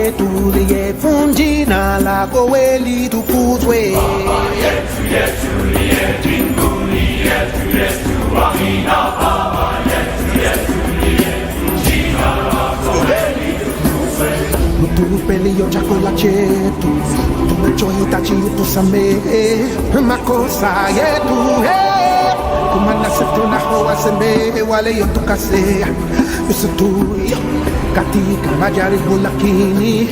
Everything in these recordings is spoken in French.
yetu liyefunji na lako weli tukuzwe. Yetu yetu liye mbinguni, yetu yetu amina. Baba yetu yetu liye jina lako weli tukuzwe. Utupe leo chakula chetu, tunachohitaji utusamehe makosa yetu, kumana sisi tunawasamehe wale yotukosea, usitutie katika majaribu, lakini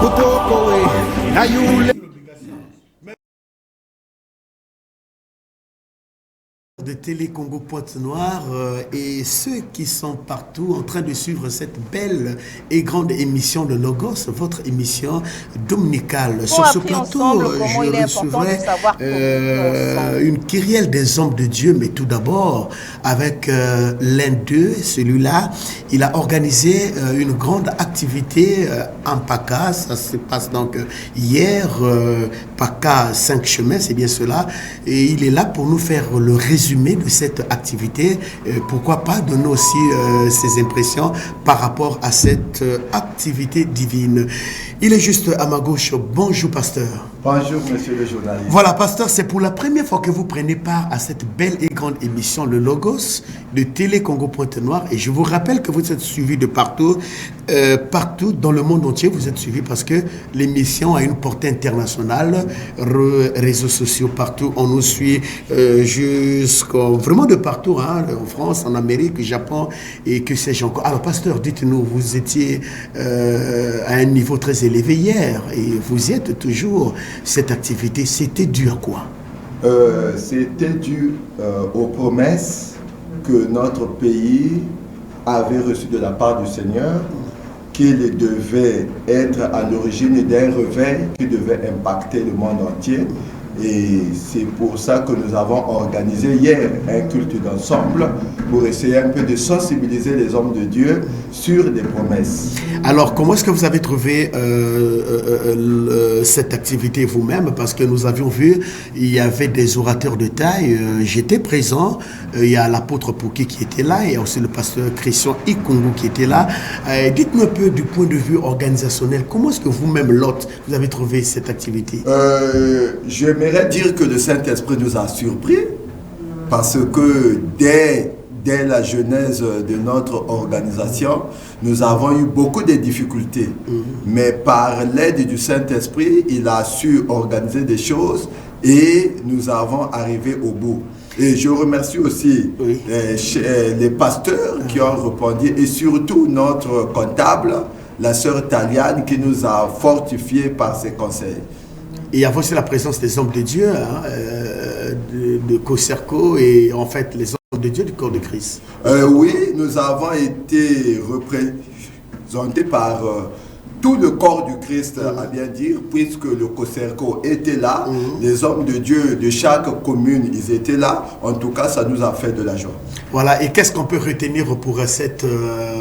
utuokoe na yule de Télé Congo Pointe-Noire et ceux qui sont partout en train de suivre cette belle et grande émission de Logos, votre émission dominicale. Sur ce plateau, je recevrai une kyrielle des hommes de Dieu, mais tout d'abord avec l'un d'eux, celui-là, il a organisé une grande activité en PACA, ça se passe donc hier, PACA 5 chemins, c'est bien cela, et il est là pour nous faire le résumé de cette activité, pourquoi pas donner aussi ses impressions par rapport à cette activité divine. Il est juste à ma gauche. Bonjour pasteur. Bonjour monsieur le journaliste. Voilà pasteur, c'est pour la première fois que vous prenez part à cette belle et grande émission, le Logos de Télé Congo Pointe-Noire, et je vous rappelle que vous êtes suivis de partout, partout dans le monde entier, vous êtes suivis parce que l'émission a une portée internationale, réseaux sociaux partout, on nous suit vraiment de partout, hein, en France, en Amérique, au Japon et que sais-je encore. Alors pasteur, dites-nous, vous étiez à un niveau très élevé hier et vous y êtes toujours. Cette activité, c'était dû à quoi? C'était dû aux promesses que notre pays avait reçues de la part du Seigneur, qu'il devait être à l'origine d'un réveil qui devait impacter le monde entier. Et c'est pour ça que nous avons organisé hier un culte d'ensemble pour essayer un peu de sensibiliser les hommes de Dieu sur des promesses. Alors, comment est-ce que vous avez trouvé cette activité vous-même? Parce que nous avions vu, il y avait des orateurs de taille. J'étais présent. Il y a l'apôtre Pouki qui était là. Il y a aussi le pasteur Christian Ikungu qui était là. Dites-nous un peu du point de vue organisationnel, comment est-ce que vous-même, Lot, vous avez trouvé cette activité? J'aimerais dire que le Saint-Esprit nous a surpris parce que dès la genèse de notre organisation, nous avons eu beaucoup de difficultés. Mais par l'aide du Saint-Esprit, il a su organiser des choses et nous avons arrivé au bout. Et je remercie aussi les pasteurs qui ont répondu et surtout notre comptable, la sœur Taliane, qui nous a fortifiés par ses conseils. Et il y a aussi la présence des hommes de Dieu, hein, de COSERCO et en fait les hommes de Dieu du corps de Christ. Oui, nous avons été représentés par tout le corps du Christ, à bien dire, puisque le COSERCO était là, les hommes de Dieu de chaque commune, ils étaient là. En tout cas, ça nous a fait de la joie. Voilà, et qu'est-ce qu'on peut retenir pour cette,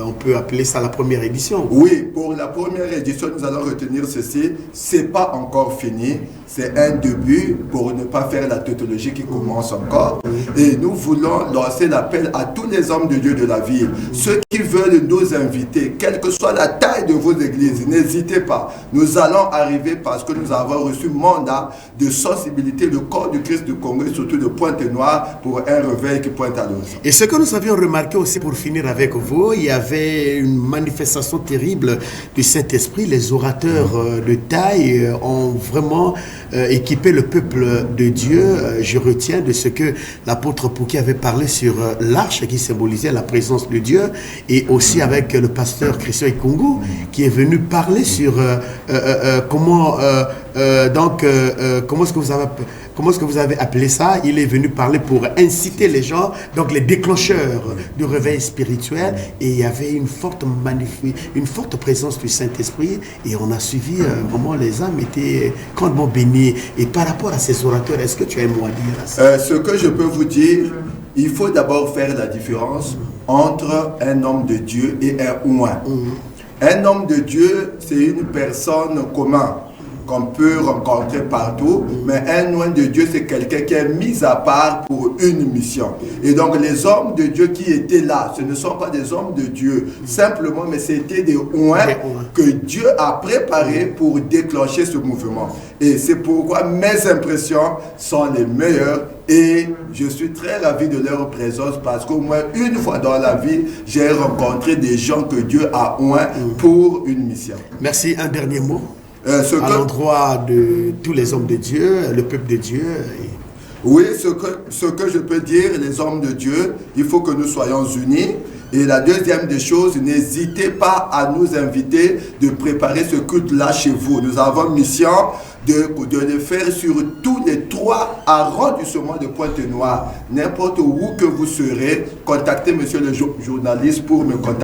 on peut appeler ça la première édition? Oui, pour la première édition, nous allons retenir ceci. C'est pas encore fini, c'est un début pour ne pas faire la tautologie qui commence encore. Et nous voulons lancer l'appel à tous les hommes de Dieu de la ville. Ceux qui veulent nous inviter, quelle que soit la taille de vos églises, n'hésitez pas. Nous allons arriver parce que nous avons reçu mandat de sensibilité le corps du Christ du Congo et surtout de Pointe-Noire pour un réveil qui pointe à l'horizon. Et ce que nous avions remarqué aussi pour finir avec vous, il y avait une manifestation terrible du Saint-Esprit. Les orateurs de taille ont vraiment équipé le peuple de Dieu. Je retiens de ce que l'apôtre Pouki avait parlé sur l'arche qui symbolisait la présence de Dieu et aussi avec le pasteur Christian Ikungu qui est venu parler sur comment est-ce que vous avez appelé ça? Il est venu parler pour inciter les gens, donc les déclencheurs du réveil spirituel. Et il y avait une forte présence du Saint-Esprit. Et on a suivi, vraiment les âmes étaient grandement bénies. Et par rapport à ces orateurs, est-ce que tu as un mot à dire à ça? Ce que je peux vous dire, il faut d'abord faire la différence entre un homme de Dieu et un ouin. Un homme de Dieu, c'est une personne commune. qu'on peut rencontrer partout, mais un oint de Dieu, c'est quelqu'un qui est mis à part pour une mission. Et donc les hommes de Dieu qui étaient là, ce ne sont pas des hommes de Dieu simplement, mais c'était des oints que Dieu a préparés pour déclencher ce mouvement. Et c'est pourquoi mes impressions sont les meilleures et je suis très ravi de leur présence parce qu'au moins une fois dans la vie, j'ai rencontré des gens que Dieu a oints pour une mission. Merci. Un dernier mot à l'endroit de tous les hommes de Dieu, le peuple de Dieu. Oui, ce que je peux dire, les hommes de Dieu, il faut que nous soyons unis. Et la deuxième des choses, n'hésitez pas à nous inviter de préparer ce culte-là chez vous. Nous avons mission de le faire sur tous les 3 arrondissements de Pointe-Noire. N'importe où que vous serez, contactez monsieur le journaliste pour me contacter.